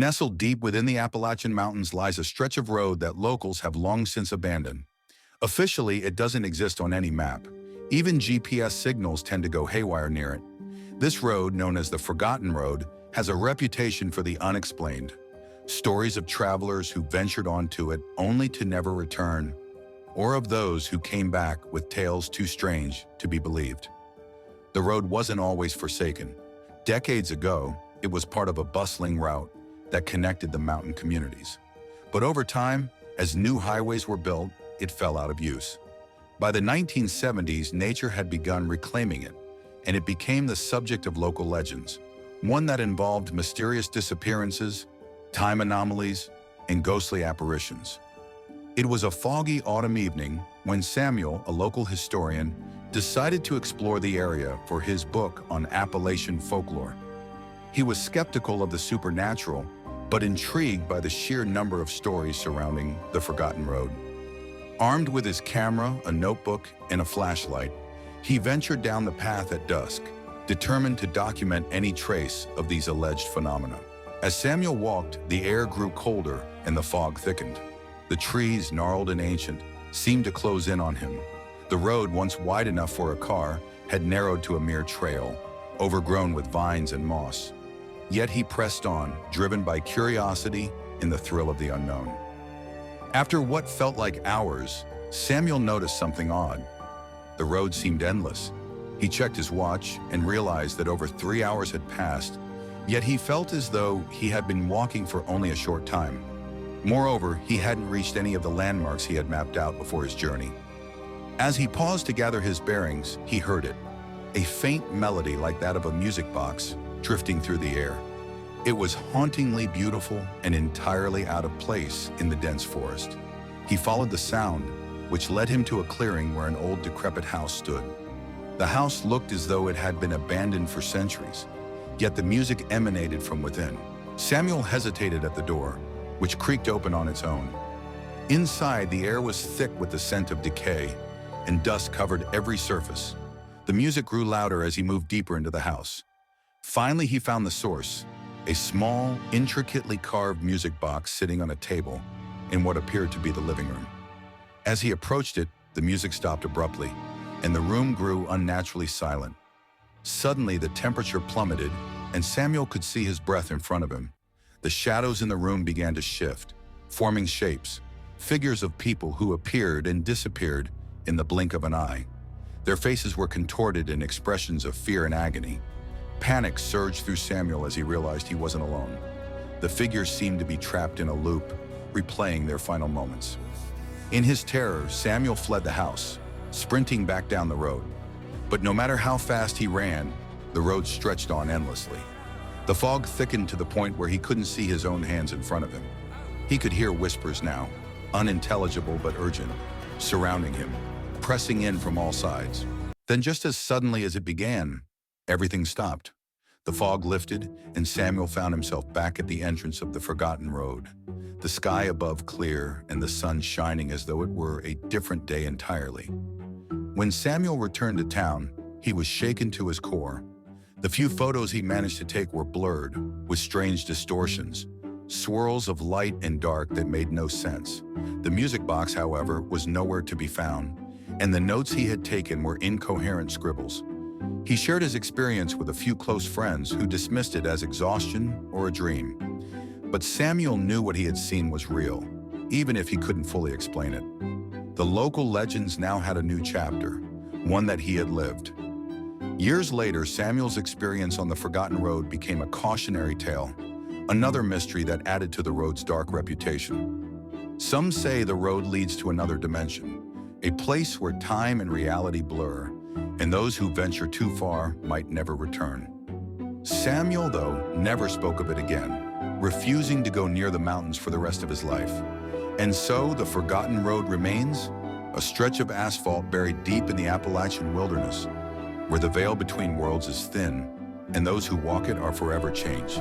Nestled deep within the Appalachian Mountains lies a stretch of road that locals have long since abandoned. Officially, it doesn't exist on any map. Even GPS signals tend to go haywire near it. This road, known as the Forgotten Road, has a reputation for the unexplained. Stories of travelers who ventured onto it only to never return, or of those who came back with tales too strange to be believed. The road wasn't always forsaken. Decades ago, it was part of a bustling route that connected the mountain communities. But over time, as new highways were built, it fell out of use. By the 1970s, nature had begun reclaiming it, and it became the subject of local legends, one that involved mysterious disappearances, time anomalies, and ghostly apparitions. It was a foggy autumn evening when Samuel, a local historian, decided to explore the area for his book on Appalachian folklore. He was skeptical of the supernatural, but intrigued by the sheer number of stories surrounding the Forgotten Road. Armed with his camera, a notebook, and a flashlight, he ventured down the path at dusk, determined to document any trace of these alleged phenomena. As Samuel walked, the air grew colder and the fog thickened. The trees, gnarled and ancient, seemed to close in on him. The road, once wide enough for a car, had narrowed to a mere trail, overgrown with vines and moss. Yet he pressed on, driven by curiosity and the thrill of the unknown. After what felt like hours, Samuel noticed something odd. The road seemed endless. He checked his watch and realized that over 3 hours had passed, yet he felt as though he had been walking for only a short time. Moreover, he hadn't reached any of the landmarks he had mapped out before his journey. As he paused to gather his bearings, he heard it, a faint melody like that of a music box drifting through the air. It was hauntingly beautiful and entirely out of place in the dense forest. He followed the sound, which led him to a clearing where an old decrepit house stood. The house looked as though it had been abandoned for centuries, yet the music emanated from within. Samuel hesitated at the door, which creaked open on its own. Inside, the air was thick with the scent of decay, and dust covered every surface. The music grew louder as he moved deeper into the house. Finally, he found the source, a small, intricately carved music box sitting on a table in what appeared to be the living room. As he approached it, the music stopped abruptly, and the room grew unnaturally silent. Suddenly, the temperature plummeted, and Samuel could see his breath in front of him. The shadows in the room began to shift, forming shapes, figures of people who appeared and disappeared in the blink of an eye. Their faces were contorted in expressions of fear and agony. Panic surged through Samuel as he realized he wasn't alone. The figures seemed to be trapped in a loop, replaying their final moments. In his terror, Samuel fled the house, sprinting back down the road. But no matter how fast he ran, the road stretched on endlessly. The fog thickened to the point where he couldn't see his own hands in front of him. He could hear whispers now, unintelligible but urgent, surrounding him, pressing in from all sides. Then just as suddenly as it began, everything stopped. The fog lifted, and Samuel found himself back at the entrance of the Forgotten Road. The sky above clear and the sun shining as though it were a different day entirely. When Samuel returned to town, he was shaken to his core. The few photos he managed to take were blurred, with strange distortions, swirls of light and dark that made no sense. The music box, however, was nowhere to be found, and the notes he had taken were incoherent scribbles. He shared his experience with a few close friends who dismissed it as exhaustion or a dream. But Samuel knew what he had seen was real, even if he couldn't fully explain it. The local legends now had a new chapter, one that he had lived. Years later, Samuel's experience on the Forgotten Road became a cautionary tale, another mystery that added to the road's dark reputation. Some say the road leads to another dimension, a place where time and reality blur, and those who venture too far might never return. Samuel, though, never spoke of it again, refusing to go near the mountains for the rest of his life. And so the Forgotten Road remains, a stretch of asphalt buried deep in the Appalachian wilderness, where the veil between worlds is thin, and those who walk it are forever changed.